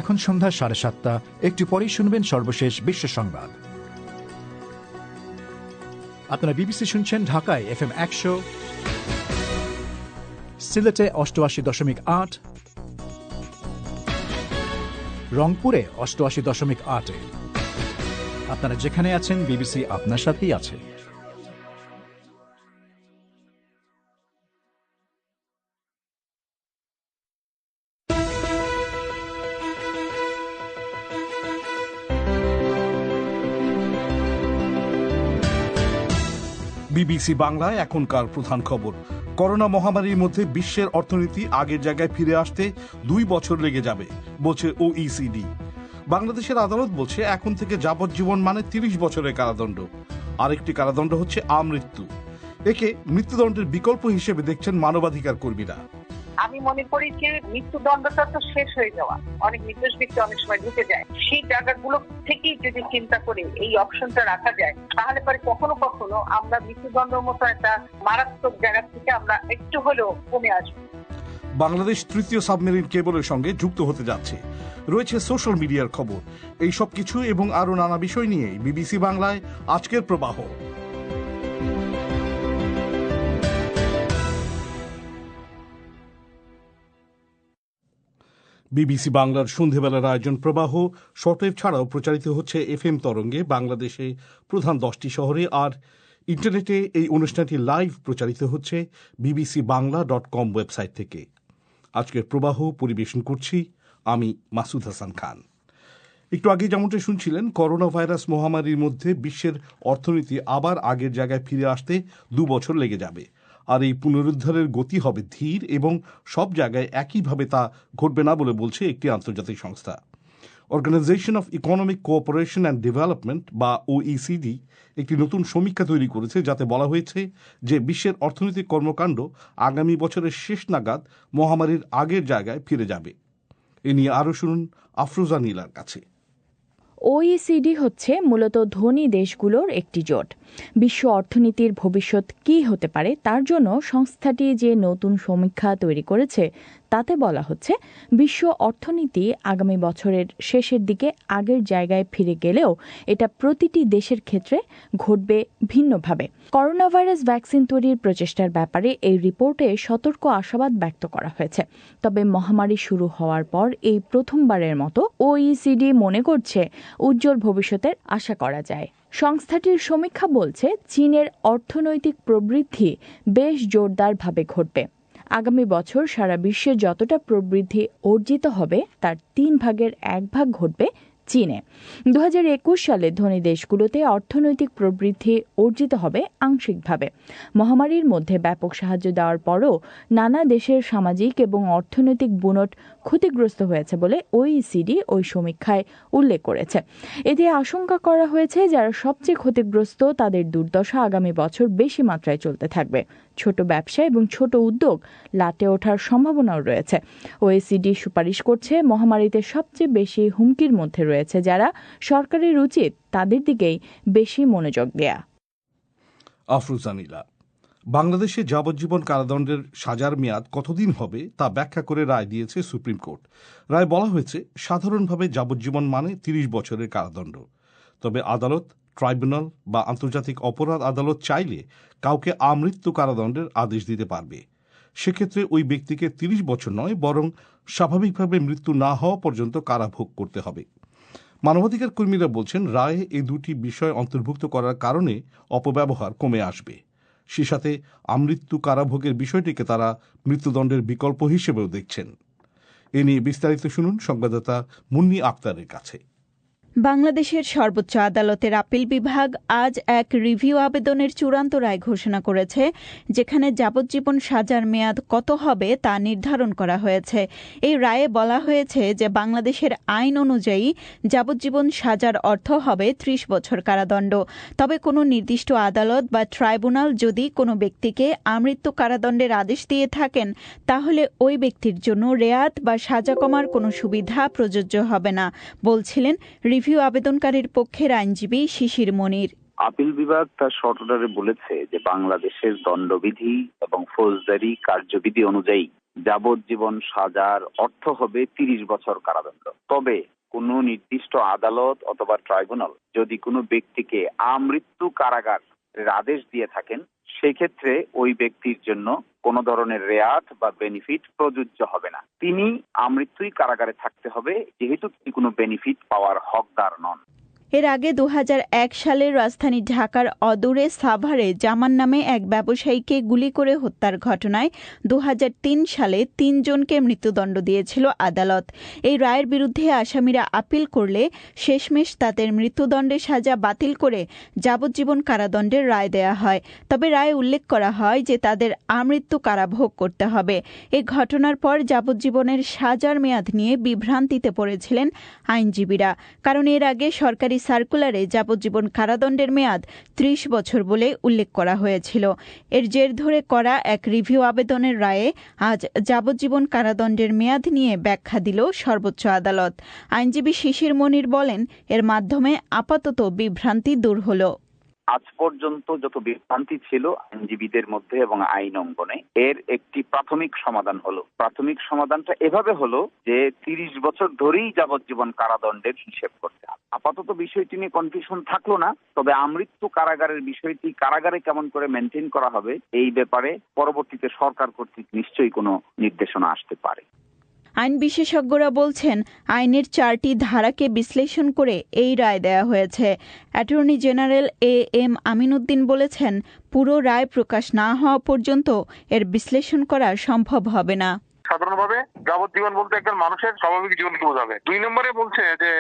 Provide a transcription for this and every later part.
এখন সন্ধ্যা 7:30। একটু পরেই শুনবেন সর্বশেষ বিশ্ব সংবাদ। আপনারা বিবিসি শুনছেন ঢাকায় FM 100, সিলেটে 88.8, রংপুরে 88.8। আপনারা যেখানে আছেন বিবিসি আপনার সাথেই আছে। বিবিসি বাংলায় এখনকার প্রধান খবর। করোনা মহামারীর মধ্যে বিশ্বের অর্থনীতি আগের জায়গায় ফিরে আসতে 2 বছর লেগে যাবে বলছে OECD। বাংলাদেশের আদালত বলছে এখন থেকে যাবজ্জীবন মানে 30 বছরের কারাদণ্ড। আরেকটি কারাদণ্ড হচ্ছে আমৃত্যু। একে মৃত্যুদণ্ডের বিকল্প হিসেবে দেখছেন মানবাধিকার কর্মীরা। আমি মনে করি যে মৃত্যুদণ্ডটা তো শেষ হয়ে যাওয়া, অনেক নির্দোষ ব্যক্তি অনেক সময় ঢুকে যায়, সেই জায়গাগুলো থেকেই যদি চিন্তা করে এই অপশনটা রাখা যায় তাহলে পরে কখনো কখনো আমরা মৃত্যুদণ্ডের মতো একটা মারাত্মক জায়গা থেকে আমরা একটু হলেও কমে আসবো। বাংলাদেশ তৃতীয় সাবমেরিন কেবলের সঙ্গে যুক্ত হতে যাচ্ছে। রয়েছে সোশ্যাল মিডিয়ার খবর। এই সব কিছু এবং আরো নানা বিষয় নিয়ে বিবিসি বাংলায় আজকের প্রবাহ। বিবিসি বাংলার সন্ধেবেলার আয়োজন প্রবাহ শর্টওয়েভ ছাড়াও প্রচারিত হচ্ছে FM তরঙ্গে বাংলাদেশে প্রধান 10টি শহরে, আর ইন্টারনেটে এই অনুষ্ঠানটি লাইভ প্রচারিত হচ্ছে bbcbangla.com ওয়েবসাইট থেকে। আজকের প্রবাহ পরিবেশন করছি আমি মাসুদ হাসান খান। একটু আগে যেমনটা শুনছিলেন, করোনা ভাইরাস মহামারীর মধ্যে বিশ্বের অর্থনীতি আবার আগের জায়গায় ফিরে আসতে 2 বছর লেগে যাবে। আর এই পুনরুদ্ধারের গতি হবে ধীর এবং সব জায়গায় একইভাবে তা ঘটবে না বলে বলছে একটি আন্তর্জাতিক সংস্থা। Organisation of economic cooperation and development বা OECD একটি নতুন সমীক্ষা তৈরি করেছে, যাতে বলা হয়েছে যে বিশ্বের অর্থনৈতিক কর্মকাণ্ড আগামী বছরের শেষ নাগাদ মহামারীর আগের জায়গায় ফিরে যাবে। এ নিয়ে আরও শুনুন আফরোজা নীলার কাছে। OECD হচ্ছে মূলত ধনী দেশগুলোর একটি জোট। বিশ্ব অর্থনীতির ভবিষ্যৎ কী হতে পারে তার জন্য সংস্থাটি যে নতুন সমীক্ষা তৈরি করেছে তাতে বলা হচ্ছে বিশ্ব অর্থনীতি আগামী বছরের শেষের দিকে আগের জায়গায় ফিরে গেলেও এটা প্রতিটি দেশের ক্ষেত্রে ঘটবে ভিন্নভাবে। করোনা ভাইরাস ভ্যাকসিন তৈরির প্রচেষ্টার ব্যাপারে এই রিপোর্টে সতর্ক আশাবাদ ব্যক্ত করা হয়েছে। তবে মহামারী শুরু হওয়ার পর এই প্রথমবারের মতো OECD মনে করছে উজ্জ্বল ভবিষ্যতের আশা করা যায়। সংস্থাটির সমীক্ষা বলছে চীনের অর্থনৈতিক প্রবৃদ্ধি বেশ জোরদারভাবে ঘটবে। আগামী বছর সারা বিশ্বে যতটা প্রবৃদ্ধি অর্জিত হবে তার 1/3 ঘটবে চীনে। 2021 সালে ধনী দেশগুলোতে অর্থনৈতিক প্রবৃদ্ধি অর্জিত হবে আংশিকভাবে। মহামারীর মধ্যে ব্যাপক সাহায্য দেওয়ার পরও নানা দেশের সামাজিক এবং অর্থনৈতিক বুনট ক্ষতিগ্রস্ত হয়েছে বলে OECD ওই সমীক্ষায় উল্লেখ করেছে। এতে আশঙ্কা করা হয়েছে যারা সবচেয়ে ক্ষতিগ্রস্ত তাদের দুর্দশা আগামী বছর বেশি মাত্রায় চলতে থাকবে। ছোট ব্যবসা এবং ছোট উদ্যোগ লাটে ওঠার সম্ভাবনাও রয়েছে। OECD সুপারিশ করছে মহামারীতে সবচেয়ে বেশি হুমকির মধ্যে রয়েছে যারা, সরকারের উচিত তাদের দিকেই বেশি মনোযোগ দেয়া। আফরোজা নীলা। বাংলাদেশে যাবজ্জীবন কারাদণ্ডের সাজার মেয়াদ কতদিন হবে তা ব্যাখ্যা করে রায় দিয়েছে সুপ্রিম কোর্ট। রায় বলা হয়েছে সাধারণভাবে যাবজ্জীবন মানে 30 বছরের কারাদণ্ড। তবে আদালত, ট্রাইব্যুনাল বা আন্তর্জাতিক অপরাধ আদালত চাইলে কাউকে আমৃত্যু কারাদণ্ডের আদেশ দিতে পারবে। সেক্ষেত্রে ওই ব্যক্তিকে 30 বছর নয় বরং স্বাভাবিকভাবে মৃত্যু না হওয়া পর্যন্ত কারাভোগ করতে হবে। মানবাধিকার কর্মীরা বলছেন রায়ে এই দুটি বিষয় অন্তর্ভুক্ত করার কারণে অপব্যবহার কমে আসবে। সে সাথে আমৃত্যু কারাভোগের বিষয়টিকে তারা মৃত্যুদণ্ডের বিকল্প হিসেবেও দেখছেন। এ নিয়ে বিস্তারিত শুনুন সংবাদদাতা মুন্নি আক্তারের কাছে। বাংলাদেশের সর্বোচ্চ আদালতের আপিল বিভাগ আজ এক রিভিউ আবেদনের চূড়ান্ত রায় ঘোষণা করেছে, যেখানে যাবজ্জীবন সাজার মেয়াদ কত হবে তা নির্ধারণ করা হয়েছে। এই রায়ে বলা হয়েছে যে বাংলাদেশের আইন অনুযায়ী যাবজ্জীবন সাজার অর্থ হবে 30 বছর কারাদণ্ড। তবে কোনো নির্দিষ্ট আদালত বা ট্রাইব্যুনাল যদি কোনো ব্যক্তিকে আমৃত্যু কারাদণ্ডের আদেশ দিয়ে থাকেন, তাহলে ওই ব্যক্তির জন্য রেয়াত বা সাজা কমার কোনো সুবিধা প্রযোজ্য হবে না, বলছিলেন রিভিউ আবেদনকারীর পক্ষের আইনজীবী শিশির মনির। আপিল বিভাগ তার শর্ট অর্ডারে বলেছে যে বাংলাদেশের দণ্ডবিধি এবং ফৌজদারি কার্যবিধি অনুযায়ী যাবজ্জীবন সাজার অর্থ হবে 30 বছর কারাদণ্ড। তবে কোনো নির্দিষ্ট আদালত অথবা ট্রাইব্যুনাল যদি কোনো ব্যক্তিকে আমৃত্যু কারাগারের আদেশ দিয়ে থাকেন, সেক্ষেত্রে ওই ব্যক্তির জন্য কোন ধরনের রেয়াত বা বেনিফিট প্রযোজ্য হবে না। তিনি আমৃত্যুই কারাগারে থাকতে হবে, যেহেতু তিনি কোনো বেনিফিট পাওয়ার হকদার নন। এর আগে 2001 সালে রাজধানী ঢাকার অদূরে সাভারে জামান নামে এক ব্যবসায়ীকে গুলি করে হত্যার ঘটনায় 2003 সালে 3 জনকে মৃত্যুদণ্ড দিয়েছিল আদালত। এই রায়ের বিরুদ্ধে আসামিরা আপিল করলে শেষমেশ তাদের মৃত্যুদণ্ডের সাজা বাতিল করে যাবজ্জীবন কারাদণ্ডের রায় দেয়া হয়। তবে রায়ে উল্লেখ করা হয় যে তাদের আমৃত্যু কারাভোগ করতে হবে। এই ঘটনার পর যাবজ্জীবনের সাজার মেয়াদ নিয়ে বিভ্রান্তিতে পড়েছিলেন আইনজীবীরা, কারণ এর আগে সরকারি সার্কুলারে যাবজ্জীবন কারাদণ্ডের মেয়াদ 30 বছর বলে উল্লেখ করা হয়েছিল। এর জের ধরে করা এক রিভিউ আবেদনের রায়ে আজ যাবজ্জীবন কারাদণ্ডের মেয়াদ নিয়ে ব্যাখ্যা দিল সর্বোচ্চ আদালত। আইনজীবী শিশির মনির বলেন, এর মাধ্যমে আপাতত বিভ্রান্তি দূর হল। আজ পর্যন্ত যত বিভ্রান্তি ছিল আইনজীবীদের মধ্যে এবং আইন অঙ্গনে, এর একটি প্রাথমিক সমাধান হলো। প্রাথমিক সমাধানটা এভাবে হলো যে 30 বছর ধরেই যাবজ্জীবন কারাদণ্ডের হিসেব করতে হবে। আপাতত বিষয়টি নিয়ে কনফিউশন থাকলো না। তবে আমৃত্যু কারাগারের বিষয়টি কারাগারে কেমন করে মেনটেন করা হবে, এই ব্যাপারে পরবর্তীতে সরকার কর্তৃক নিশ্চয়ই কোনো নির্দেশনা আসতে পারে। আইন বিশেষজ্ঞরা বলছেন, আইনের 4টি ধারাকে বিশ্লেষণ করে এই রায় দেয়া হয়েছে। অ্যাটর্নি জেনারেল AM আমিনউদ্দিন বলেছেন, পুরো রায় প্রকাশ না হওয়া পর্যন্ত এর বিশ্লেষণ করা সম্ভব হবে না। সাধারণভাবে যাবজ্জীবন বলতে একজন মানুষের স্বাভাবিক জীবনকে বোঝাবে। 2 নম্বরে বলছে যে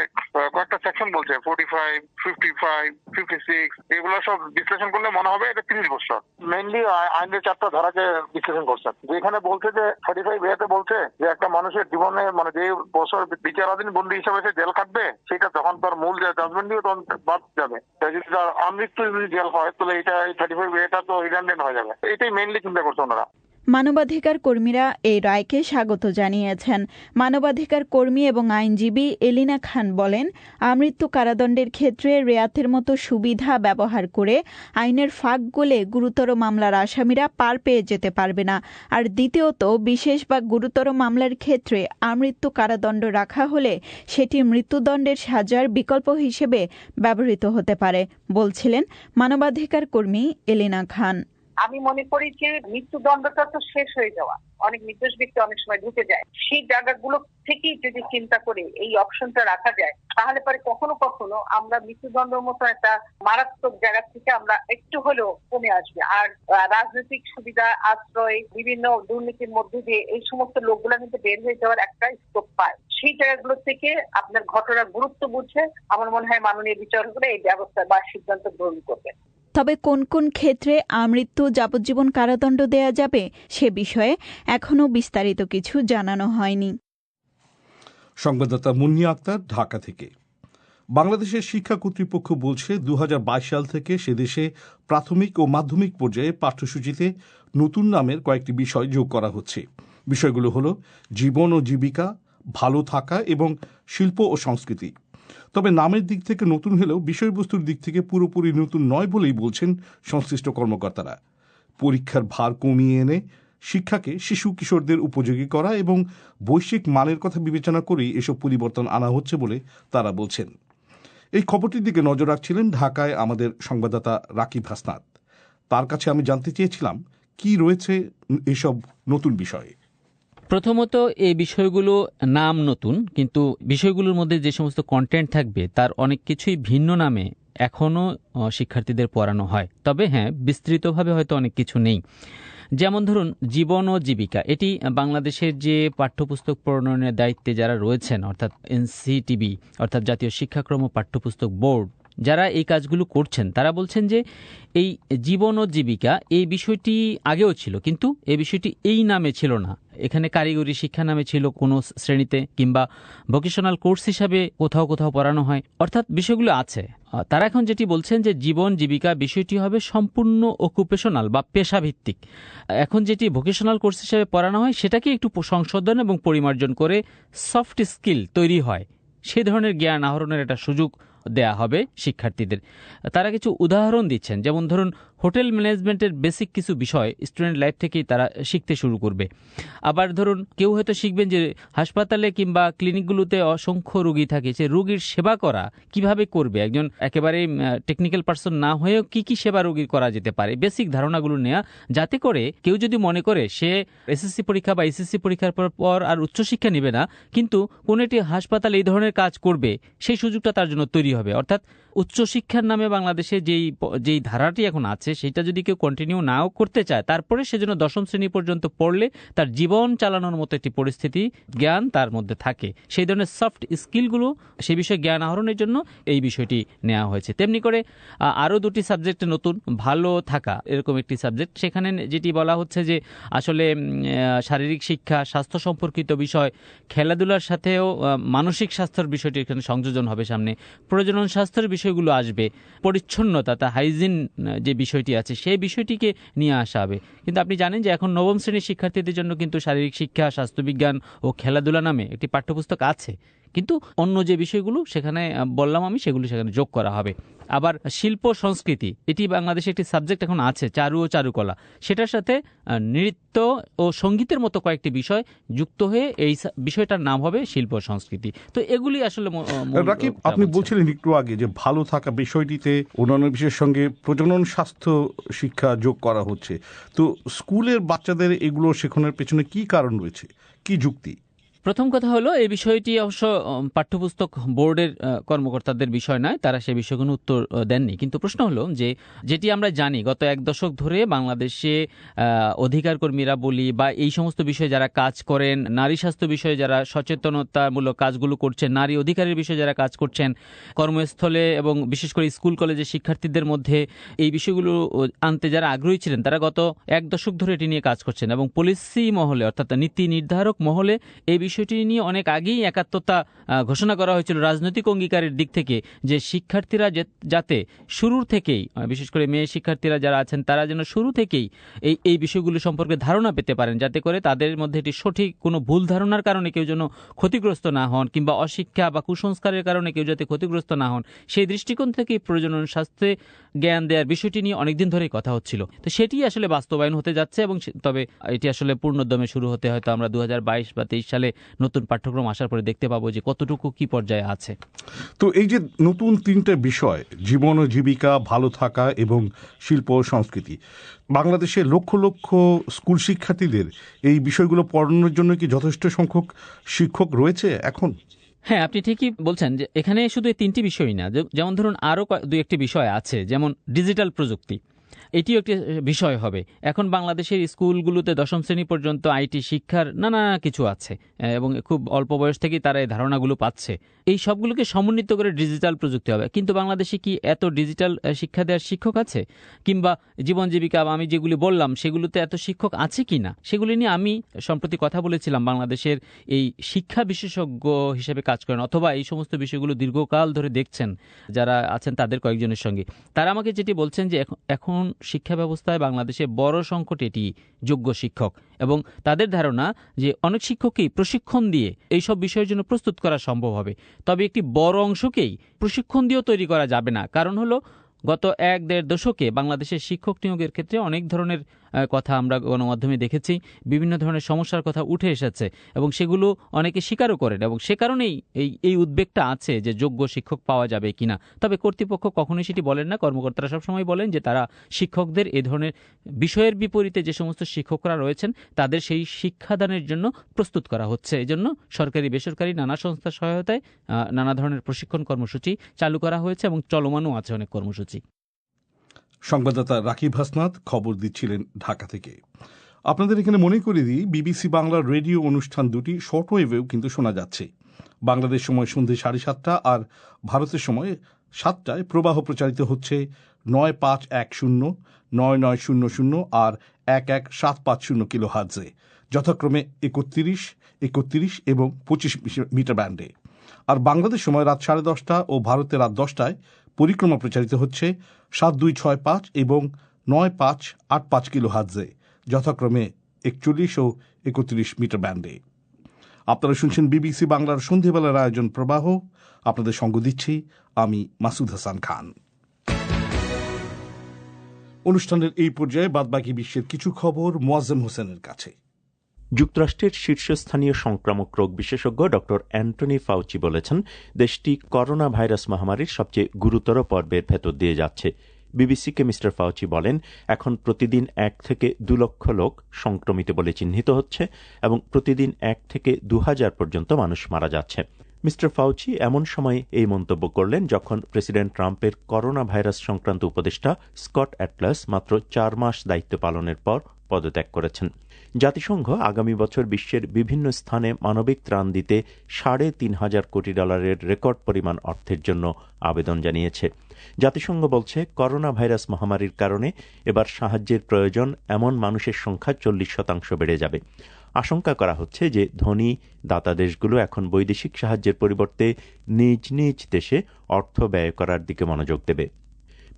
কয়েকটা সেকশন বলছে 45, 55, 56, এগুলো সব বিশ্লেষণ করলে মনে হবে এটা 30 বছর। মেইনলি আইনের 4টা ধারাকে বিশ্লেষণ করছে। যেখানে বলছে যে 35A বলছে যে একটা মানুষের জীবনে মানে যে বছর বিচারাধীন বন্দী হিসেবে সে জেল কাটবে, সেটা তখন তার মূল যে জাজমেন্ট দিয়ে তখন বাদ যাবে। যদি তার আমৃত্যু যদি জেল হয় তাহলে এটা 35A তো রিডান্ডেন্ট হয়ে যাবে। এটাই মেইনলি চিন্তা করছে ওনারা। মানবাধিকার কর্মীরা এই রায়কে স্বাগত জানিয়েছেন। মানবাধিকার কর্মী এবং আইনজীবী এলিনা খান বলেন, আমৃত্যু কারাদণ্ডের ক্ষেত্রে রেয়াতের মতো সুবিধা ব্যবহার করে আইনের ফাঁক গলে গুরুতর মামলার আসামিরা পার পেয়ে যেতে পারবে না। আর দ্বিতীয়ত, বিশেষ বা গুরুতর মামলার ক্ষেত্রে আমৃত্যু কারাদণ্ড রাখা হলে সেটি মৃত্যুদণ্ডের সাজার বিকল্প হিসেবে ব্যবহৃত হতে পারে, বলছিলেন মানবাধিকার কর্মী এলিনা খান। আমি মনে করি যে মৃত্যুদণ্ডটা তো শেষ হয়ে যাওয়া, অনেক নির্দোষ ব্যক্তি অনেক সময় ঢুকে যায়। সেই জায়গাগুলো থেকেই যদি চিন্তা করে এই অপশনটা রাখা যায়, তাহলে পরে কখনো কখনো আমরা মৃত্যুদণ্ডের মতো একটা মারাত্মক জায়গা থেকে আমরা একটু হলেও কমে আসবে। আর রাজনৈতিক সুবিধা, আশ্রয়, বিভিন্ন দুর্নীতির মধ্যে দিয়ে এই সমস্ত লোকগুলা কিন্তু বের হয়ে যাওয়ার একটা স্কোপ পায়। সেই জায়গাগুলো থেকে আপনার ঘটনার গুরুত্ব বুঝে আমার মনে হয় মাননীয় বিচারকরা এই ব্যবস্থা বা সিদ্ধান্ত গ্রহণ করবেন। তবে কোন কোন ক্ষেত্রে আমৃত্যু যাবজ্জীবন কারাদণ্ড দেয়া যাবে সে বিষয়ে এখনও বিস্তারিত কিছু জানানো হয়নি। সংবাদদাতা মুন্নি আক্তার, ঢাকা থেকে। বাংলাদেশের শিক্ষা কর্তৃপক্ষ বলছে 2022 সাল থেকে সে দেশে প্রাথমিক ও মাধ্যমিক পর্যায়ে পাঠ্যসূচিতে নতুন নামের কয়েকটি বিষয় যোগ করা হচ্ছে। বিষয়গুলো হলো জীবন ও জীবিকা, ভালো থাকা এবং শিল্প ও সংস্কৃতি। তবে নামের দিক থেকে নতুন হলেও বিষয়বস্তুর দিক থেকে পুরোপুরি নতুন নয় বলেই বলছেন সংশ্লিষ্ট কর্মকর্তারা। পরীক্ষার ভার কমিয়ে এনে শিক্ষাকে শিশু কিশোরদের উপযোগী করা এবং বৈশ্বিক মানের কথা বিবেচনা করেই এসব পরিবর্তন আনা হচ্ছে বলে তারা বলছেন। এই খবরটির দিকে নজর রাখছিলেন ঢাকায় আমাদের সংবাদদাতা রাকিব হাসনাত। তার কাছে আমি জানতে চেয়েছিলাম কি রয়েছে এসব নতুন বিষয়ে। প্রথমত, এই বিষয়গুলো নাম নতুন, কিন্তু বিষয়গুলোর মধ্যে যে সমস্ত কন্টেন্ট থাকবে তার অনেক কিছুই ভিন্ন নামে এখনও শিক্ষার্থীদের পড়ানো হয়। তবে হ্যাঁ, বিস্তৃতভাবে হয়তো অনেক কিছু নেই। যেমন ধরুন, জীবন ও জীবিকা, এটি বাংলাদেশের যে পাঠ্যপুস্তক প্রণয়নের দায়িত্বে যারা রয়েছেন, অর্থাৎ NCTB অর্থাৎ জাতীয় শিক্ষাক্রম ও পাঠ্যপুস্তক বোর্ড, যারা এই কাজগুলো করছেন তারা বলছেন যে এই জীবন ও জীবিকা এই বিষয়টি আগেও ছিল, কিন্তু এই বিষয়টি এই নামে ছিল না। এখানে কারিগরি শিক্ষা নামে ছিল কোনো শ্রেণীতে, কিংবা ভোকেশনাল কোর্স হিসাবে কোথাও কোথাও পড়ানো হয়, অর্থাৎ বিষয়গুলো আছে। তারা এখন যেটি বলছেন যে জীবন জীবিকা বিষয়টি হবে সম্পূর্ণ অকুপেশনাল বা পেশাভিত্তিক। এখন যেটি ভোকেশনাল কোর্স হিসাবে পড়ানো হয় সেটাকে একটু সংশোধন এবং পরিমার্জন করে সফট স্কিল তৈরি হয়, সেই ধরনের জ্ঞান আহরণের একটা সুযোগ দেয়া হবে শিক্ষার্থীদের। তারা কিছু উদাহরণ দিচ্ছেন, যেমন ধরুন হোটেল ম্যানেজমেন্টের বেসিক কিছু বিষয় স্টুডেন্ট লাইফ থেকেই তারা শিখতে শুরু করবে। আবার ধরুন কেউ হয়তো শিখবেন যে হাসপাতালে কিংবা ক্লিনিকগুলোতে অসংখ্য রোগী থাকে, সে রোগীর সেবা করা কিভাবে করবে, একজন একেবারে টেকনিক্যাল পার্সন না হয়েও কি কি সেবা রোগীর করা যেতে পারে, বেসিক ধারণাগুলো নেওয়া, যাতে করে কেউ যদি মনে করে সে এসএসসি পরীক্ষা বা এসএসসি পরীক্ষার পর আর উচ্চশিক্ষা নেবে না, কিন্তু কোনো একটি হাসপাতালে এই ধরনের কাজ করবে, সেই সুযোগটা তার জন্য তৈরি হবে। অর্থাৎ উচ্চশিক্ষার নামে বাংলাদেশে যেই ধারাটি এখন আছে সেটা যদি কেউ কন্টিনিউ নাও করতে চায়, তারপরে সে যেন 10ম শ্রেণী পর্যন্ত পড়লে তার জীবন চালানোর মতো একটি পরিস্থিতি জ্ঞান তার মধ্যে থাকে। সেই ধরনের সফট স্কিলগুলো, সেই বিষয়ে জ্ঞান আহরণের জন্য এই বিষয়টি নেওয়া হয়েছে। তেমনি করে আরও 2টি সাবজেক্টে নতুন, ভালো থাকা এরকম একটি সাবজেক্ট, সেখানে যেটি বলা হচ্ছে যে আসলে শারীরিক শিক্ষা, স্বাস্থ্য সম্পর্কিত বিষয়, খেলাধুলার সাথেও মানসিক স্বাস্থ্যের বিষয়টি এখানে সংযোজন হবে, সামনে প্রজনন স্বাস্থ্যের বিষয়গুলো আসবে, পরিচ্ছন্নতা, তা হাইজিন যে বিষয়টি আছে সেই বিষয়টিকে নিয়ে আসা হবে। কিন্তু আপনি জানেন যে এখন 9ম শ্রেণীর শিক্ষার্থীদের জন্য কিন্তু শারীরিক শিক্ষা, স্বাস্থ্যবিজ্ঞান ও খেলাধুলা নামে একটি পাঠ্যপুস্তক আছে, কিন্তু অন্য যে বিষয়গুলো সেখানে বললাম আমি, সেগুলো সেখানে যোগ করা হবে। আবার শিল্প সংস্কৃতি, এটি বাংলাদেশে একটি সাবজেক্ট এখন আছে, চারু ও চারুকলা, সেটার সাথে নৃত্য ও সঙ্গীতের মতো কয়েকটি বিষয় যুক্ত হয়ে এই বিষয়টার নাম হবে শিল্প সংস্কৃতি। তো এগুলি আসলে রাকিব, আপনি বলছিলেন একটু আগে যে ভালো থাকা বিষয়টিতে অন্যান্য বিষয়ের সঙ্গে প্রজনন স্বাস্থ্য শিক্ষা যোগ করা হচ্ছে। তো স্কুলের বাচ্চাদের এগুলো শেখানোর পেছনে কি কারণ রয়েছে, কি যুক্তি? প্রথম কথা হলো, এই বিষয়টি অবশ্য পাঠ্যপুস্তক বোর্ডের কর্মকর্তাদের বিষয় নয়, তারা সে বিষয়গুলো উত্তর দেননি। কিন্তু প্রশ্ন হলো যে যেটি আমরা জানি গত 1 দশক ধরে বাংলাদেশে অধিকার কর্মীরা বলি বা এই সমস্ত বিষয়ে যারা কাজ করেন, নারী স্বাস্থ্য বিষয়ে যারা সচেতনতামূলক কাজগুলো করছেন, নারী অধিকারের বিষয়ে যারা কাজ করছেন, কর্মস্থলে এবং বিশেষ করে স্কুল কলেজের শিক্ষার্থীদের মধ্যে এই বিষয়গুলো আনতে যারা আগ্রহী ছিলেন, তারা গত 1 দশক ধরে এটি নিয়ে কাজ করছেন। এবং পলিসি মহলে, অর্থাৎ নীতি নির্ধারক মহলে এই বিষয়টি নিয়ে অনেক আগেই একাত্মতা ঘোষণা করা হয়েছিল রাজনৈতিক অঙ্গীকারের দিক থেকে, যে শিক্ষার্থীরা যাতে শুরুর থেকেই, বিশেষ করে মেয়ে শিক্ষার্থীরা যারা আছেন, তারা যেন শুরু থেকেই এই বিষয়গুলো সম্পর্কে ধারণা পেতে পারেন, যাতে করে তাদের মধ্যে এটি সঠিক কোনো ভুল ধারণার কারণে কেউ যেন ক্ষতিগ্রস্ত না হন, কিংবা অশিক্ষা বা কুসংস্কারের কারণে কেউ যাতে ক্ষতিগ্রস্ত না হন, সেই দৃষ্টিকোণ থেকেই প্রজনন স্বাস্থ্যে জ্ঞান দেওয়ার বিষয়টি নিয়ে অনেকদিন ধরেই কথা হচ্ছিল। তো সেটি আসলে বাস্তবায়ন হতে যাচ্ছে, এবং তবে এটি আসলে পূর্ণোদ্যমে শুরু হতে হয়তো আমরা 2022 বা 23 সালে নতুন পাঠ্যক্রম আসার পরে দেখতে পাবো যে কতটুকু কি পর্যায়ে আছে। তো এই যে নতুন 3টে বিষয়, জীবন ও জীবিকা, ভালো থাকা এবং শিল্প ও সংস্কৃতি, বাংলাদেশের লক্ষ লক্ষ স্কুল শিক্ষার্থীদের এই বিষয়গুলো পড়ানোর জন্য কি যথেষ্ট সংখ্যক শিক্ষক রয়েছে এখন? হ্যাঁ, আপনি ঠিকই বলছেন যে এখানে শুধু এই 3টি বিষয়ই না, যেমন ধরুন আরও 2-1টি বিষয় আছে, যেমন ডিজিটাল প্রযুক্তি, এটিও একটি বিষয় হবে। এখন বাংলাদেশের স্কুলগুলোতে 10ম শ্রেণী পর্যন্ত আইটি শিক্ষার নানা কিছু আছে, এবং খুব অল্প বয়স থেকেই তারা এই ধারণাগুলো পাচ্ছে। এই সবগুলোকে সমন্বিত করে ডিজিটাল প্রযুক্তি হবে। কিন্তু বাংলাদেশে কি এত ডিজিটাল শিক্ষা দেওয়ার শিক্ষক আছে, কিংবা জীবন জীবিকা আমি যেগুলি বললাম সেগুলোতে এত শিক্ষক আছে কি না, সেগুলি নিয়ে আমি সম্প্রতি কথা বলেছিলাম বাংলাদেশের এই শিক্ষা বিশেষজ্ঞ হিসেবে কাজ করেন অথবা এই সমস্ত বিষয়গুলো দীর্ঘকাল ধরে দেখছেন যারা আছেন, তাদের কয়েকজনের সঙ্গে। তারা আমাকে যেটি বলছেন যে এখন শিক্ষা ব্যবস্থায় বাংলাদেশে বড় সংকট এটি যোগ্য শিক্ষক, এবং তাদের ধারণা যে অনেক শিক্ষককেই প্রশিক্ষণ দিয়ে এইসব বিষয়ের জন্য প্রস্তুত করা সম্ভব হবে, তবে একটি বড় অংশকেই প্রশিক্ষণ দিয়েও তৈরি করা যাবে না। কারণ হলো গত 1-1.5 দশকে বাংলাদেশের শিক্ষক নিয়োগের ক্ষেত্রে অনেক ধরনের কথা আমরা গণমাধ্যমে দেখেছি, বিভিন্ন ধরনের সমস্যার কথা উঠে এসেছে, এবং সেগুলো অনেকে স্বীকারও করেন, এবং সে কারণেই এই উদ্বেগটা আছে যে যোগ্য শিক্ষক পাওয়া যাবে কিনা। তবে কর্তৃপক্ষ কখনোই সেটি বলেন না, কর্মকর্তারা সবসময় বলেন যে তারা শিক্ষকদের এ ধরনের বিষয়ের বিপরীতে যে সমস্ত শিক্ষকরা রয়েছেন তাদের সেই শিক্ষাদানের জন্য প্রস্তুত করা হচ্ছে। এই জন্য সরকারি বেসরকারি নানা সংস্থার সহায়তায় নানা ধরনের প্রশিক্ষণ কর্মসূচি চালু করা হয়েছে, এবং চলমানও আছে অনেক কর্মসূচি। সংবাদদাতা রাকিব হাসনাত খবর দিচ্ছিলেন ঢাকা থেকে। আপনাদের এখানে মনে করে দিই, বিবিসি বাংলার রেডিও অনুষ্ঠান দুটি শর্টওয়েভেও কিন্তু শোনা যাচ্ছে। বাংলাদেশ সময় সন্ধ্যে 7:30 আর ভারতের সময় 7টায় প্রবাহ প্রচারিত হচ্ছে 9510, 9900 আর 11750 কিলোহার্টজে, যথাক্রমে 31 এবং 25 মিটার ব্যান্ডে। আর বাংলাদেশ সময় রাত 10:30 ও ভারতে রাত 10টায় পরিক্রমা প্রচারিত হচ্ছে 7265 এবং 9585 কিলোহার্টজে, যথাক্রমে 41 ও 31 মিটার ব্যান্ডে। আপনারা শুনছেন বিবিসি বাংলার সন্ধ্যেবেলার আয়োজন প্রবাহ। আপনাদের সঙ্গ দিচ্ছি আমি মাসুদ হাসান খান। অনুষ্ঠানের এই পর্যায়ে বাদবাকি বিশ্বের কিছু খবর মোয়াজ্জেম হোসেনের কাছে। যুক্তরাষ্ট্রের শীর্ষস্থানীয় সংক্রামক রোগ বিশেষজ্ঞ ড অ্যান্টনি ফাউচি বলেছেন, দেশটি করোনা ভাইরাস মহামারীর সবচেয়ে গুরুতর পর্বের ভেতর দিয়ে যাচ্ছে। বিবিসিকে মিস্টার ফাউচি বলেন, এখন প্রতিদিন 1 থেকে 2 লক্ষ লোক সংক্রমিত বলে চিহ্নিত হচ্ছে এবং প্রতিদিন 1 থেকে 2000 পর্যন্ত মানুষ মারা যাচ্ছে। মিস্টার ফাউচি এমন সময় এই মন্তব্য করলেন যখন প্রেসিডেন্ট ট্রাম্পের করোনা ভাইরাস সংক্রান্ত উপদেষ্টা স্কট অ্যাটলাস মাত্র 4 মাস দায়িত্ব পালনের পর পদত্যাগ করেছেন। জাতিসংঘ আগামী বছর বিশ্বের বিভিন্ন স্থানে মানবিক ত্রাণ দিতে $3,500 কোটি রেকর্ড পরিমাণ অর্থের জন্য আবেদন জানিয়েছে। জাতিসংঘ বলছে, করোনা ভাইরাস মহামারীর কারণে এবার সাহায্যের প্রয়োজন এমন মানুষের সংখ্যা 40% বেড়ে যাবে। আশঙ্কা করা হচ্ছে যে ধনী দাতা দেশগুলো এখন বৈদেশিক সাহায্যের পরিবর্তে নিজ নিজ দেশে অর্থ ব্যয় করার দিকে মনোযোগ দেবে।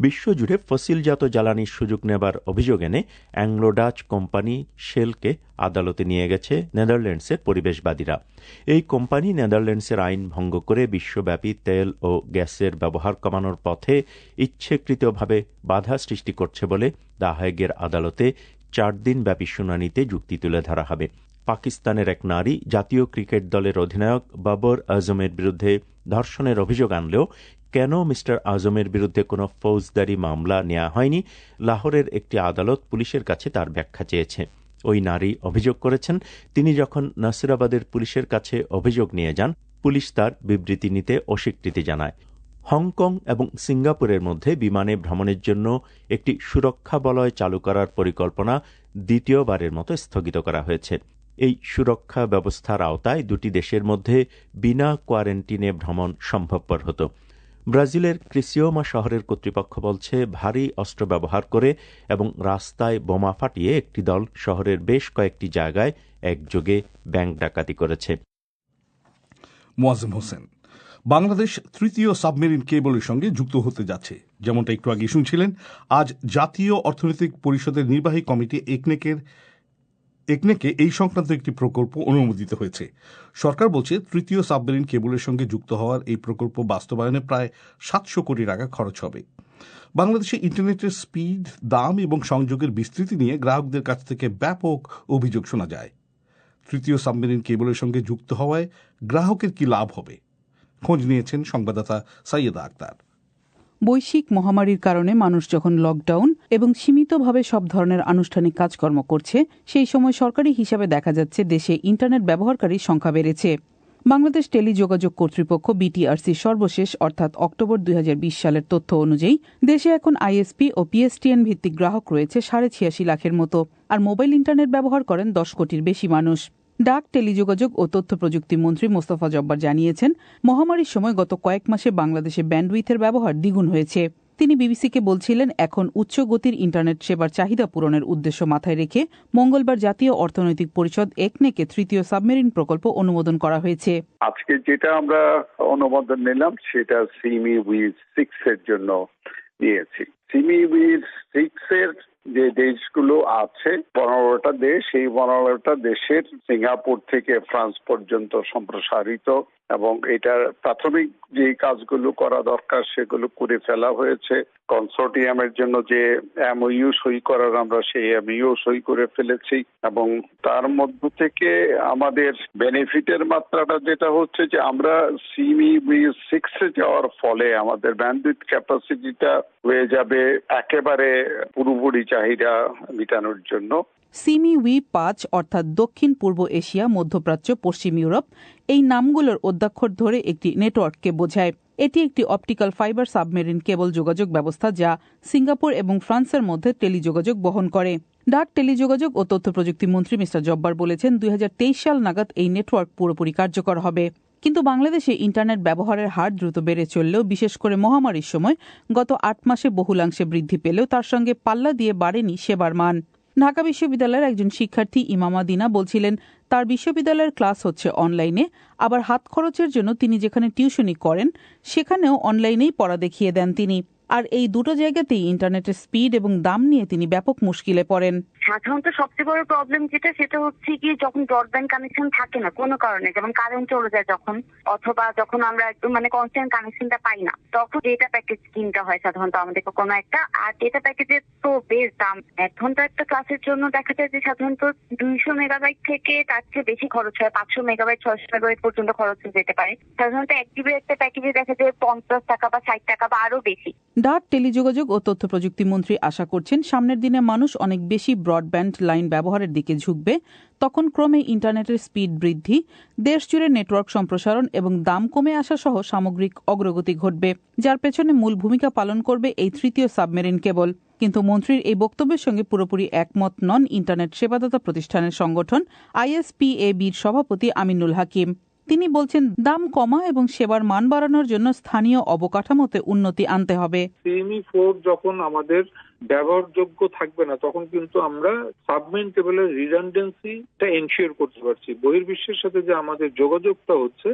বিশ্বজুড়ে ফসিলজাত জ্বালানির সুযোগ নেবার অভিযোগ এনে অ্যাংলো ডাচ কোম্পানি শেলকে আদালতে নিয়ে গেছে নেদারল্যান্ডসের পরিবেশবাদীরা। এই কোম্পানি নেদারল্যান্ডসের আইন ভঙ্গ করে বিশ্বব্যাপী তেল ও গ্যাসের ব্যবহার কমানোর পথে ইচ্ছাকৃতভাবে বাধা সৃষ্টি করছে বলে দ্য হেগের আদালতে 4 দিনব্যাপী শুনানিতে যুক্তি তুলে ধরা হবে। পাকিস্তানের এক নারী জাতীয় ক্রিকেট দলের অধিনায়ক বাবর আজমের বিরুদ্ধে ধর্ষণের অভিযোগ আনলেও কেন মিস্টার আজমের বিরুদ্ধে কোনো ফৌজদারি মামলা নেওয়া হয়নি, লাহোরের একটি আদালত পুলিশের কাছে তার ব্যাখ্যা চেয়েছে। ওই নারী অভিযোগ করেছেন, তিনি যখন নাসিরাবাদের পুলিশের কাছে অভিযোগ নিয়ে যান, পুলিশ তার বিবৃতি নিতে অস্বীকৃতি জানায়। হংকং এবং সিঙ্গাপুরের মধ্যে বিমানে ভ্রমণের জন্য একটি সুরক্ষা বলয় চালু করার পরিকল্পনা দ্বিতীয়বারের মতো স্থগিত করা হয়েছে। এই সুরক্ষা ব্যবস্থার আওতায় দুটি দেশের মধ্যে বিনা কোয়ারেন্টিনে ভ্রমণ সম্ভবপর হতো। ব্রাজিলের ক্রিসিওমা শহরের কর্তৃপক্ষ বলছে, ভারী অস্ত্র ব্যবহার করে এবং রাস্তায় বোমা ফাটিয়ে একটি দল শহরের বেশ কয়েকটি জায়গায় একযোগে ব্যাংক ডাকাতি করেছে। মোয়াজ্জেম হোসেন। বাংলাদেশ তৃতীয় সাবমেরিন কেবলের সঙ্গে যুক্ত হতে যাচ্ছে, যেমনটা একটু আগে শুনছিলেন। আজ জাতীয় অর্থনৈতিক পরিষদের নির্বাহী কমিটি একনেকে এই সংক্রান্ত একটি প্রকল্প অনুমোদিত হয়েছে। সরকার বলছে, তৃতীয় সাবমেরিন কেবলের সঙ্গে যুক্ত হওয়ার এই প্রকল্প বাস্তবায়নে প্রায় 700 কোটি টাকা খরচ হবে। বাংলাদেশে ইন্টারনেটের স্পিড, দাম এবং সংযোগের বিস্তৃতি নিয়ে গ্রাহকদের কাছ থেকে ব্যাপক অভিযোগ শোনা যায়। তৃতীয় সাবমেরিন কেবলের সঙ্গে যুক্ত হওয়ায় গ্রাহকের কি লাভ হবে, খোঁজ নিয়েছেন সংবাদদাতা সাইয়েদা আক্তার। বৈশ্বিক মহামারীর কারণে মানুষ যখন লকডাউন এবং সীমিতভাবে সব ধরনের আনুষ্ঠানিক কাজকর্ম করছে, সেই সময় সরকারি হিসাবে দেখা যাচ্ছে দেশে ইন্টারনেট ব্যবহারকারীর সংখ্যা বেড়েছে। বাংলাদেশ টেলিযোগাযোগ কর্তৃপক্ষ বিটিআরসির সর্বশেষ অর্থাৎ অক্টোবর 2020 সালের তথ্য অনুযায়ী দেশে এখন আইএসপি ও পিএসটিএন ভিত্তিক গ্রাহক রয়েছে 86.5 লাখের মতো, আর মোবাইল ইন্টারনেট ব্যবহার করেন 10 কোটির বেশি মানুষ। ডাক, টেলিযোগাযোগ ও তথ্য প্রযুক্তি মন্ত্রী মোস্তফা জব্বার জানিয়েছেন, মহামারীর সময় গত কয়েক মাসে বাংলাদেশে ব্যান্ডউইথের ব্যবহার দ্বিগুণ হয়েছে। তিনি বিবিসিকে বলছিলেন, এখন উচ্চ গতির ইন্টারনেট সেবার চাহিদা পূরণের উদ্দেশ্য মাথায় রেখে মঙ্গলবার জাতীয় অর্থনৈতিক পরিষদ একনেকে তৃতীয় সাবমেরিন প্রকল্প অনুমোদন করা হয়েছে। আজকে যেটা আমরা অনুমোদন নিলাম সেটা সিমিউইজ 6 এর জন্য নিয়েছি। সিমিউইজ 6 এর যে দেশগুলো আছে 15টা দেশ, এই 15টা দেশের সিঙ্গাপুর থেকে ফ্রান্স পর্যন্ত সম্প্রসারিত, এবং এটার প্রাথমিক যে কাজগুলো করা দরকার সেগুলো করে ফেলা হয়েছে। কনসোর্টিয়ামের জন্য যে এমওইউ সই করার, আমরা সেই এমওইউ সই করে ফেলেছি, এবং তার মধ্য থেকে আমাদের বেনিফিটের মাত্রাটা যেটা হচ্ছে যে আমরা সিমিউইজ 6 এ যাওয়ার ফলে আমাদের ব্যান্ডউইথ ক্যাপাসিটিটা হয়ে যাবে একেবারে পুরোপুরি চাহিদা মেটানোর জন্য। সিমিউই 5 অর্থাৎ দক্ষিণ পূর্ব এশিয়া, মধ্যপ্রাচ্য, পশ্চিম ইউরোপ, এই নামগুলোর অদ্যাক্ষর ধরে একটি নেটওয়ার্ককে বোঝায়। এটি একটি অপটিক্যাল ফাইবার সাবমেরিন কেবল যোগাযোগ ব্যবস্থা যা সিঙ্গাপুর এবং ফ্রান্সের মধ্যে টেলিযোগাযোগ বহন করে। ডাক, টেলিযোগাযোগ ও তথ্য প্রযুক্তি মন্ত্রী মিস্টার জব্বার বলেছেন, 2023 সাল নাগাদ এই নেটওয়ার্ক পুরোপুরি কার্যকর হবে। কিন্তু বাংলাদেশে ইন্টারনেট ব্যবহারের হার দ্রুত বেড়ে চললেও, বিশেষ করে মহামারীর সময় গত 8 মাসে বহুলাংশে বৃদ্ধি পেলেও তার সঙ্গে পাল্লা দিয়ে বাড়েনি সেবার মান। ঢাকা বিশ্ববিদ্যালয়ের একজন শিক্ষার্থী ইমামা দিনা বলছিলেন, তার বিশ্ববিদ্যালয়ের ক্লাস হচ্ছে অনলাইনে, আবার হাত খরচের জন্য তিনি যেখানে টিউশনি করেন সেখানেও অনলাইনেই পড়া দেখিয়ে দেন তিনি। আর এই দুটো জায়গাতেই ইন্টারনেটের স্পিড এবং দাম নিয়ে তিনি ব্যাপক মুশকিলে পড়েন। সাধারণত সবচেয়ে বড় প্রবলেম সেটা হচ্ছে কি যখন ব্রডব্যান্ড কানেকশন থাকে না কোনো কারণে, যেমন কারেন্ট চলে যায় যখন, অথবা যখন আমরা একদম কনস্ট্যান্ট কানেকশনটা পাই না, তখন ডেটা প্যাকেজ কিনতে হয় সাধারণত আমাদেরকে কোনো একটা। আর ডেটা প্যাকেজের তো বেশ দাম। 1 ঘন্টা একটা ক্লাসের জন্য দেখা যায় যে সাধারণত 200 মেগাবাইট থেকে তার চেয়ে বেশি খরচ হয়, 500 মেগাবাইট 600 মেগাবাইট পর্যন্ত খরচ হয়ে যেতে পারে। সাধারণত 1 GB একটা প্যাকেজে দেখা যায় 50 টাকা বা 60 টাকা বা আরো বেশি। ডাক, টেলিযোগাযোগ ও তথ্য প্রযুক্তি মন্ত্রী আশা করছেন সামনের দিনে মানুষ অনেক বেশি ব্রডব্যান্ড লাইন ব্যবহারের দিকে ঝুঁকবে। তখন ক্রমে ইন্টারনেটের স্পিড বৃদ্ধি, দেশ জুড়ে নেটওয়ার্ক সম্প্রসারণ এবং দাম কমে আসা সহ সামগ্রিক অগ্রগতি ঘটবে, যার পেছনে মূল ভূমিকা পালন করবে এই তৃতীয় সাবমেরিন কেবল। কিন্তু মন্ত্রীর এই বক্তব্যের সঙ্গে পুরোপুরি একমত নন ইন্টারনেট সেবাদাতা প্রতিষ্ঠানের সংগঠন ISPAB-র সভাপতি আমিনুল হাকিম। তিনি বলছেন, দাম কমা এবং সেবার মান বাড়ানোর জন্য স্থানীয় অবকাঠামোতে উন্নতি আনতে হবে। CME-4 যখন আমাদের ব্যবহারযোগ্য থাকবে না, তখন কিন্তু আমরা সাবমেরিন কেবলের রিডান্ডেন্সিটা এনশিওর করতে পারছি। বহির্বিশ্বের সাথে যে আমাদের যোগাযোগটা হচ্ছে,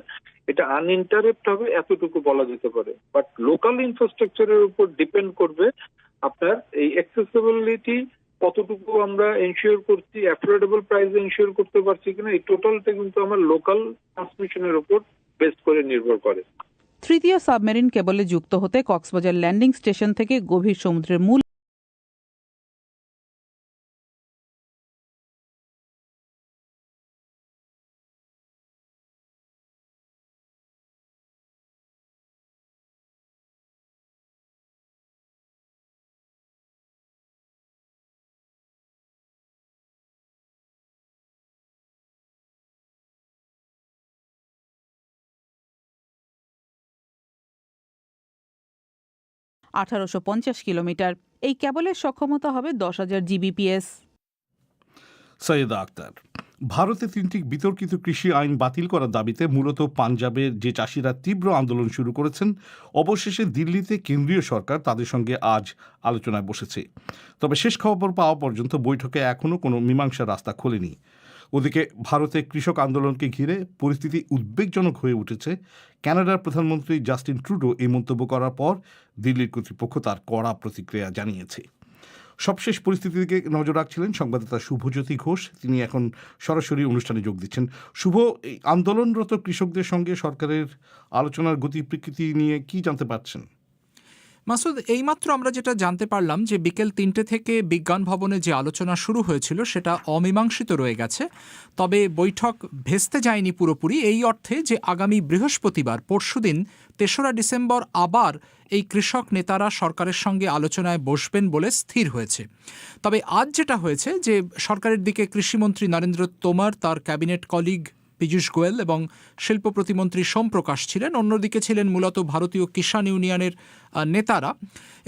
এটা আনইন্টারাপ্ট হবে এতটুকু বলা যেতে পারে। বাট লোকাল ইনফ্রাস্ট্রাকচারের উপর ডিপেন্ড করবে আপনার এই অ্যাক্সেসিবিলিটি কতটুকু আমরা এনশিওর করছি, অ্যাফোর্ডেবল প্রাইসে এনশিওর করতে পারছি কিনা, এই টোটালটা কিন্তু আমার লোকাল ট্রান্সমিশনের উপর বেস করে নির্ভর করে। তৃতীয় সাবমেরিন কেবলে যুক্ত হতে কক্সবাজার ল্যান্ডিং স্টেশন থেকে গভীর সমুদ্রের মূল কিলোমিটার। এই কেবলের সক্ষমতা হবে 10,000 GBps। সৈয়দা আক্তার। ভারতে 3টি বিতর্কিত কৃষি আইন বাতিল করার দাবিতে মূলত পাঞ্জাবের যে চাষিরা তীব্র আন্দোলন শুরু করেছেন, অবশেষে দিল্লিতে কেন্দ্রীয় সরকার তাদের সঙ্গে আজ আলোচনায় বসেছে। তবে শেষ খবর পাওয়া পর্যন্ত বৈঠকে এখনও কোনো মীমাংসার রাস্তা খোলেনি। ওদিকে ভারতে কৃষক আন্দোলনকে ঘিরে পরিস্থিতি উদ্বেগজনক হয়ে উঠেছে। কানাডার প্রধানমন্ত্রী জাস্টিন ট্রুডো এই মন্তব্য করার পর দিল্লির কর্তৃপক্ষ তার কড়া প্রতিক্রিয়া জানিয়েছে। সবশেষ পরিস্থিতির দিকে নজর রাখছিলেন সংবাদদাতা শুভজ্যোতি ঘোষ। তিনি এখন সরাসরি অনুষ্ঠানে যোগ দিচ্ছেন। শুভ, এই আন্দোলনরত কৃষকদের সঙ্গে সরকারের আলোচনার গতি প্রকৃতি নিয়ে কি জানতে পারছেন? মাসুদ, এইমাত্র আমরা যেটা জানতে পারলাম যে বিকেল 3টে থেকে বিজ্ঞান ভবনে যে আলোচনা শুরু হয়েছিল সেটা অমীমাংসিত রয়ে গেছে। তবে বৈঠক ভেস্তে যায়নি পুরোপুরি, এই অর্থে যে আগামী বৃহস্পতিবার পরশুদিন 3রা ডিসেম্বর আবার এই কৃষক নেতারা সরকারের সঙ্গে আলোচনায় বসবেন বলে স্থির হয়েছে। তবে আজ যেটা হয়েছে যে সরকারের দিকে কৃষিমন্ত্রী নরেন্দ্র তোমর, তার ক্যাবিনেট কলিগ পীযূষ গোয়েল এবং শিল্প প্রতিমন্ত্রী সোম প্রকাশ ছিলেন। অন্যদিকে ছিলেন মূলত ভারতীয় কিষাণ ইউনিয়নের নেতারা।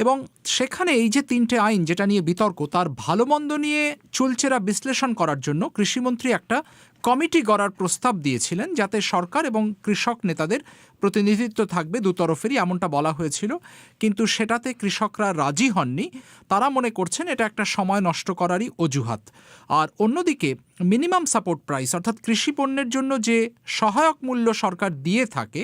এবং সেখানে এই যে 3টে আইন যেটা নিয়ে বিতর্ক, তার ভালো মন্দ নিয়ে চুলচেরা বিশ্লেষণ করার জন্য কৃষিমন্ত্রী একটা কমিটি গড়ার প্রস্তাব দিয়েছিলেন, যাতে সরকার এবং কৃষক নেতাদের প্রতিনিধিত্ব থাকবে দুতরফেরই, এমনটা বলা হয়েছিল। কিন্তু সেটাতে কৃষকরা রাজি হননি। তারা মনে করছেন এটা একটা সময় নষ্ট করারই অজুহাত। আর অন্যদিকে মিনিমাম সাপোর্ট প্রাইস, অর্থাৎ কৃষি পণ্যের জন্য যে সহায়ক মূল্য সরকার দিয়ে থাকে,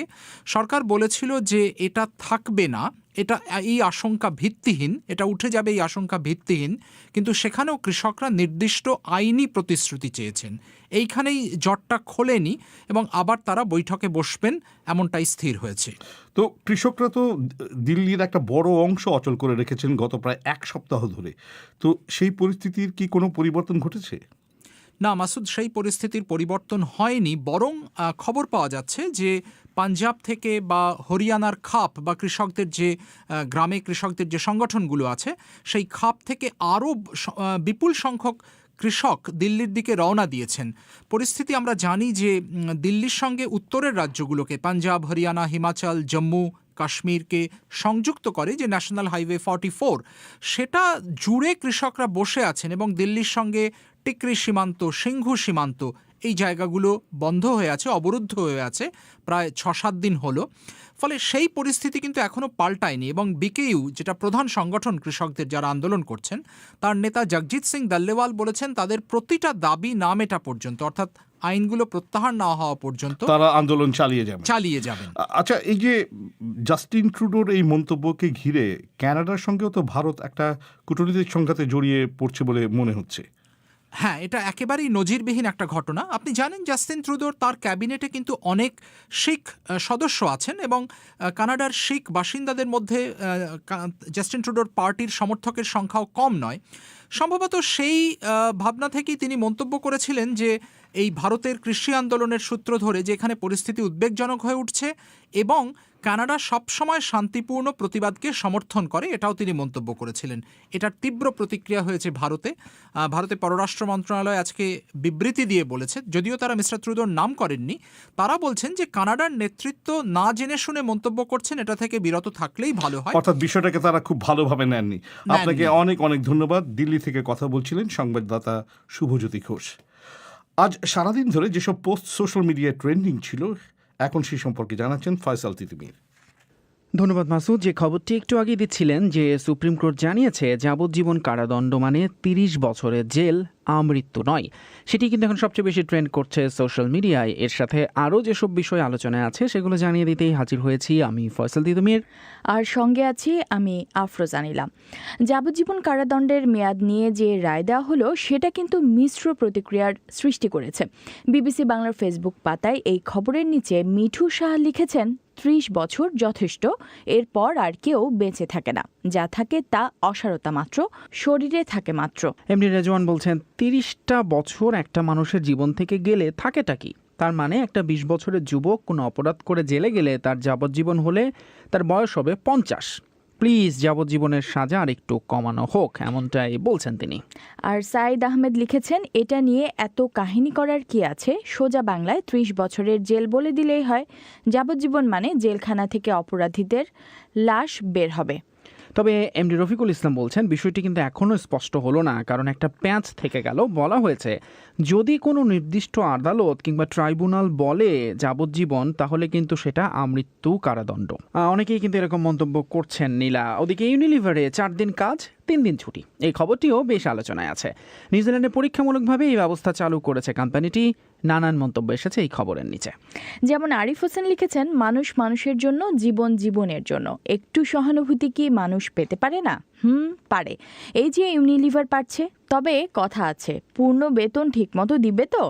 সরকার বলেছিল যে এটা থাকবে না, এটা এই আশঙ্কা ভিত্তিহীন, এটা উঠে যাবে এই আশঙ্কা ভিত্তিহীন। কিন্তু সেখানেও কৃষকরা নির্দিষ্ট আইনি প্রতিশ্রুতি চেয়েছেন। এইখানেই জটটা খোলেনি এবং আবার তারা বৈঠকে বসবেন এমনটাই স্থির হয়েছে। তো কৃষকরা তো দিল্লির একটা বড় অংশ অচল করে রেখেছেন গত প্রায় 1 সপ্তাহ ধরে। তো সেই পরিস্থিতির কি কোনো পরিবর্তন ঘটেছে? না মাসুদ, সেই পরিস্থিতির পরিবর্তন হয়নি, বরং খবর পাওয়া যাচ্ছে যে পাঞ্জাব থেকে বা হরিয়ানার খাপ বা কৃষকদের যে গ্রামে কৃষকদের যে সংগঠনগুলো আছে, সেই খাপ থেকে আরও বিপুল সংখ্যক কৃষক দিল্লির দিকে রওনা দিয়েছেন। পরিস্থিতি আমরা জানি যে দিল্লির সঙ্গে উত্তরের রাজ্যগুলোকে, পাঞ্জাব, হরিয়ানা, হিমাচল, জম্মু কাশ্মীরকে সংযুক্ত করে যে ন্যাশনাল হাইওয়ে 44, সেটা জুড়ে কৃষকরা বসে আছেন এবং দিল্লির সঙ্গে টিকরি সীমান্ত, সিংঘু সীমান্ত, এই জায়গাগুলো বন্ধ হয়ে আছে, অবরুদ্ধ হয়ে আছে প্রায় 6-7 দিন হলো। ফলে সেই পরিস্থিতি কিন্তু এখনও পাল্টায়নি এবং বিকেইউ, যেটা প্রধান সংগঠন কৃষকদের যারা আন্দোলন করছেন, তার নেতা জগজিৎ সিং দাল্লেওয়াল বলেছেন তাদের প্রতিটা দাবি না মেটা পর্যন্ত, অর্থাৎ আইনগুলো প্রত্যাহার না হওয়া পর্যন্ত তারা আন্দোলন চালিয়ে যাবেন। আচ্ছা, এই যে জাস্টিন ট্রুডোর এই মন্তব্যকে ঘিরে কানাডার সঙ্গেও তো ভারত একটা কূটনৈতিক সংঘাতে জড়িয়ে পড়ছে বলে মনে হচ্ছে। হ্যাঁ, এটা একেবারেই নজিরবিহীন একটা ঘটনা। আপনি জানেন জাস্টিন ট্রুডোর তার ক্যাবিনেটে কিন্তু অনেক শিখ সদস্য আছেন এবং কানাডার শিখ বাসিন্দাদের মধ্যে জাস্টিন ট্রুডোর পার্টির সমর্থকের সংখ্যাও কম নয়। সম্ভবত সেই ভাবনা থেকেই তিনি মন্তব্য করেছিলেন যে এই ভারতের কৃষি আন্দোলনের সূত্র ধরে যে এখানে পরিস্থিতি উদ্বেগজনক হয়ে উঠছে এবং কানাডা সবসময় শান্তিপূর্ণ প্রতিবাদকে সমর্থন করে, এটাও তিনি মন্তব্য করেছিলেন। এটার তীব্র প্রতিক্রিয়া হয়েছে ভারতে পররাষ্ট্র মন্ত্রণালয় আজকে বিবৃতি দিয়ে বলেছে, যদিও তারা মিস্টার ট্রুডোর নাম করেননি, তারা বলছেন যে কানাডার নেতৃত্ব না জেনে শুনে মন্তব্য করছেন, এটা থেকে বিরত থাকলেই ভালো হয়। অর্থাৎ বিষয়টাকে তারা খুব ভালোভাবে নেননি। আপনাকে অনেক অনেক ধন্যবাদ। দিল্লি থেকে কথা বলছিলেন সংবাদদাতা শুভজ্যোতি ঘোষ। আজ সারাদিন ধরে যেসব পোস্ট সোশ্যাল মিডিয়ায় ট্রেন্ডিং ছিল, এখন সেই সম্পর্কে জানাচ্ছেন ফয়সাল তিতুমির। ধন্যবাদ মাসুদ। যে খবরটি একটু আগে দিচ্ছিলেন যে সুপ্রিম কোর্ট জানিয়েছে যাবজ্জীবন কারাদণ্ড মানে 30 বছরের জেল, আমৃত্যু নয়, সেটি কিন্তু এখন সবচেয়ে বেশি ট্রেন্ড করছে সোশ্যাল মিডিয়ায়। এর সাথে আরও যেসব বিষয় আলোচনায় আছে সেগুলো জানিয়ে দিতেই হাজির হয়েছি আমি ফয়সাল তিতুমির, আর সঙ্গে আছি আমি আফরোজা নিলাম। যাবজ্জীবন কারাদণ্ডের মেয়াদ নিয়ে যে রায় দেওয়া হলো সেটা কিন্তু মিশ্র প্রতিক্রিয়ার সৃষ্টি করেছে। বিবিসি বাংলার ফেসবুক পাতায় এই খবরের নিচে মিঠু সাহা লিখেছেন, 30 বছর যথেষ্ট, এরপর আর কেউ বেঁচে থাকে না, যা থাকে তা অসারতা মাত্র, শরীরে থাকে মাত্র। এমনি রেজওয়ান বলছেন 30টা বছর একটা মানুষের জীবন থেকে গেলে থাকেটা কি? তার মানে একটা 20 বছরের যুবক কোনো অপরাধ করে জেলে গেলে তার যাবজ্জীবন হলে তার বয়স হবে 50। প্লিজ যাবজ্জীবনের সাজা আর একটু কমানো হোক, এমনটাই বলছেন তিনি। আর সাইদ আহমেদ লিখেছেন, এটা নিয়ে এত কাহিনী করার কি আছে, সোজা বাংলায় 30 বছরের জেল বলে দিলেই হয়। যাবজ্জীবন মানে জেলখানা থেকে অপরাধীদের লাশ বের হবে। তবে এমডি রফিকুল ইসলাম বলছেন বিষয়টি কিন্তু এখনও স্পষ্ট হলো না, কারণ একটা প্যাঁচ থেকে গেল। বলা হয়েছে যদি কোনো নির্দিষ্ট আদালত কিংবা ট্রাইব্যুনাল বলে যাবজ্জীবন, তাহলে কিন্তু সেটা আমৃত্যু কারাদণ্ড। অনেকেই কিন্তু এরকম মন্তব্য করছেন নীলা। ওদিকে ইউনিলিভারে 4 দিন কাজ 3 দিন ছুটি, এই খবরটিও বেশ আলোচনায় আছে। নিউজিল্যান্ডে পরীক্ষামূলকভাবে এই ব্যবস্থা চালু করেছে কোম্পানিটি। নানান মন্তব্য এসেছে এই খবরের নিচে। যেমন আরিফ হোসেন লিখেছেন, মানুষ মানুষের জন্য, জীবন জীবনের জন্য, একটু সহানুভূতি কি মানুষ পেতে পারে না? পারে। এই যে ইউনিলিভার পাচ্ছে, তবে কথা আছে, পূর্ণ বেতন ঠিকমতো দিবে তো?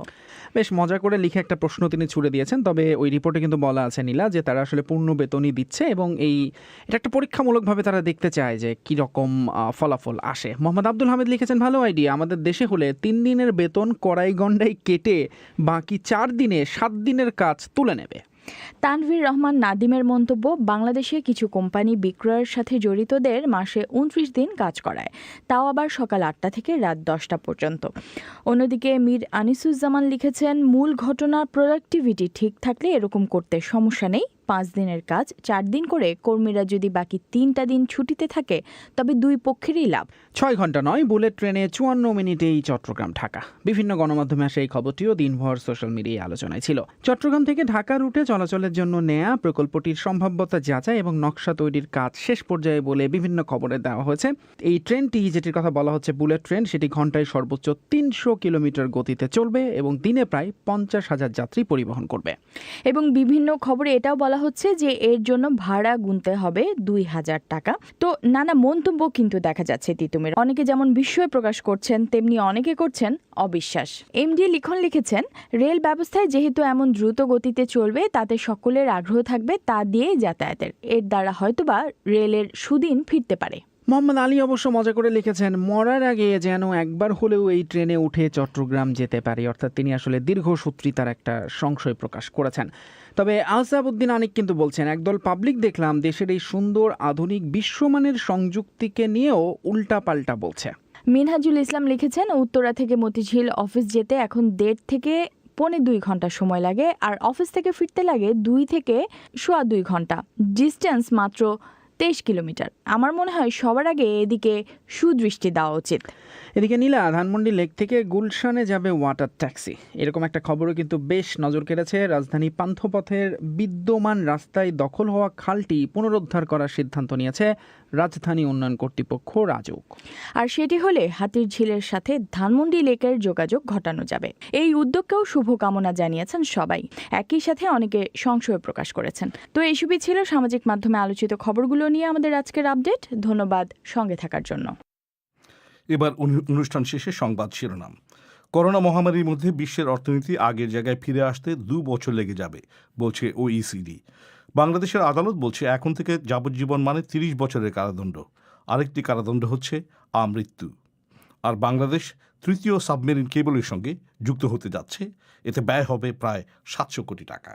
বেশ মজা করে লিখে একটা প্রশ্ন তিনি ছুড়ে দিয়েছেন। তবে ওই রিপোর্টে কিন্তু বলা আছে নীলা যে তারা আসলে পূর্ণ বেতনই দিচ্ছে এবং এটা একটা পরীক্ষামূলকভাবে তারা দেখতে চায় যে কীরকম ফলাফল আসে। মোহাম্মদ আব্দুল হামিদ লিখেছেন, ভালো আইডিয়া, আমাদের দেশে হলে 3 দিনের বেতন কড়াই গন্ডাই কেটে বাকি 4 দিনে 7 দিনের কাজ তুলে নেবে। তানভীর রহমান নাদিমের মন্তব্য, বাংলাদেশে কিছু কোম্পানি বিক্রয়ের সাথে জড়িতদের মাসে 29 দিন কাজ করায়, তাও আবার সকাল 8টা থেকে রাত 10টা পর্যন্ত। অন্যদিকে মীর আনিসুজ্জামান লিখেছেন, মূল ঘটনার প্রোডাক্টিভিটি ঠিক থাকলে এরকম করতে সমস্যা নেই। 5 দিনের কাজ 4 দিন করে কর্মীরা যদি বাকি 3টা দিন ছুটিতে থাকে তবে 2 পক্ষেরই লাভ। 6 ঘন্টা নয়, বুলেট ট্রেনে 54 মিনিটেই চট্টগ্রাম ঢাকা। বিভিন্ন গণমাধ্যমে আসে এই খবরটিও দিনভর সোশ্যাল মিডিয়ায় আলোচনায় ছিল। চট্টগ্রাম থেকে ঢাকা রুটে চলাচলের জন্য নেয়া প্রকল্পটির সম্ভাব্যতা যাচাই এবং নকশা তৈরির কাজ শেষ পর্যায়ে বলে বিভিন্ন খবরে দেওয়া হয়েছে। এই ট্রেনটি, যেটির কথা বলা হচ্ছে বুলেট ট্রেন, সেটি ঘন্টায় সর্বোচ্চ 300 কিলোমিটার গতিতে চলবে এবং দিনে প্রায় 50,000 যাত্রী পরিবহন করবে। এবং বিভিন্ন খবরে এটাও বলা হচ্ছে যে এর জন্য ভাড়া গুনতে হবে 2,000 টাকা। তো নানা মন্তব্য কিন্তু দেখা যাচ্ছে তিতুমির। অনেকে যেমন বিস্ময় প্রকাশ করছেন, তেমনি অনেকে করছেন অবিশ্বাস। এমডি লিখন লিখেছেন, রেল ব্যবস্থায় যেহেতু এমন দ্রুত গতিতে চলবে, তাতে সকলের আগ্রহ থাকবে তা দিয়েই যাতায়াতের। এর দ্বারা হয়তোবা রেলের সুদিন ফিরতে পারে। মোহাম্মদ আলী অবশ্য মজা করে লিখেছেন, মরার আগে যেন একবার হলেও এই ট্রেনে উঠে চট্টগ্রাম যেতে পারি। অর্থাৎ তিনি আসলে দীর্ঘসূত্রী তার একটা সংশয় প্রকাশ করেছেন। তবে আসাবউদ্দিন আনিক কিন্তু বলছেন, একদল পাবলিক দেখলাম দেশের এই সুন্দর আধুনিক বিশ্বমানের সংযুক্তিকে নিয়েও উল্টাপাল্টা বলছে। মিনহাজুল ইসলাম লিখেছেন, উত্তরা থেকে মতিঝিল অফিস যেতে এখন 1.5 থেকে 1.25 ঘন্টা সময় লাগে, আর অফিস থেকে ফিরতে লাগে 2 থেকে 2.25 ঘন্টা। ডিস্টেন্স মাত্র 23 কিলোমিটার। আমার মনে হয় সবার আগে এদিকে সুদৃষ্টি দেওয়া উচিত। এদিকে নীলা, ধানমন্ডি লেক থেকে গুলশানে যাবে ওয়াটার ট্যাক্সি, এরকম একটা খবরও কিন্তু বেশ নজর কেড়েছে। রাজধানী পান্থপথের বিদ্যমান রাস্তায় দখল হওয়া খালটি পুনরুদ্ধার করার সিদ্ধান্ত নিয়েছে রাজধানী উন্নয়ন কর্তৃপক্ষ রাজউক। আর সেটি হলে হাতির ঝিলের সাথে ধানমন্ডি লেকের যোগাযোগ ঘটানো যাবে। এই উদ্যোগকেও শুভকামনা জানিয়েছেন সবাই, একই সাথে অনেকে সংশয় প্রকাশ করেছেন। তো এইসবই ছিল সামাজিক মাধ্যমে আলোচিত খবরগুলো নিয়ে আমাদের আজকের আপডেট। ধন্যবাদ সঙ্গে থাকার জন্য। এবার অনুষ্ঠান শেষে সংবাদ শিরোনাম। করোনা মহামারীর মধ্যে বিশ্বের অর্থনীতি আগের জায়গায় ফিরে আসতে 2 বছর লেগে যাবে বলছে OECD। বাংলাদেশের আদালত বলছে এখন থেকে যাবজ্জীবন মানে 30 বছরের কারাদণ্ড, আরেকটি কারাদণ্ড হচ্ছে আমৃত্যু। আর বাংলাদেশ তৃতীয় সাবমেরিন কেবলের সঙ্গে যুক্ত হতে যাচ্ছে, এতে ব্যয় হবে প্রায় 700 কোটি টাকা।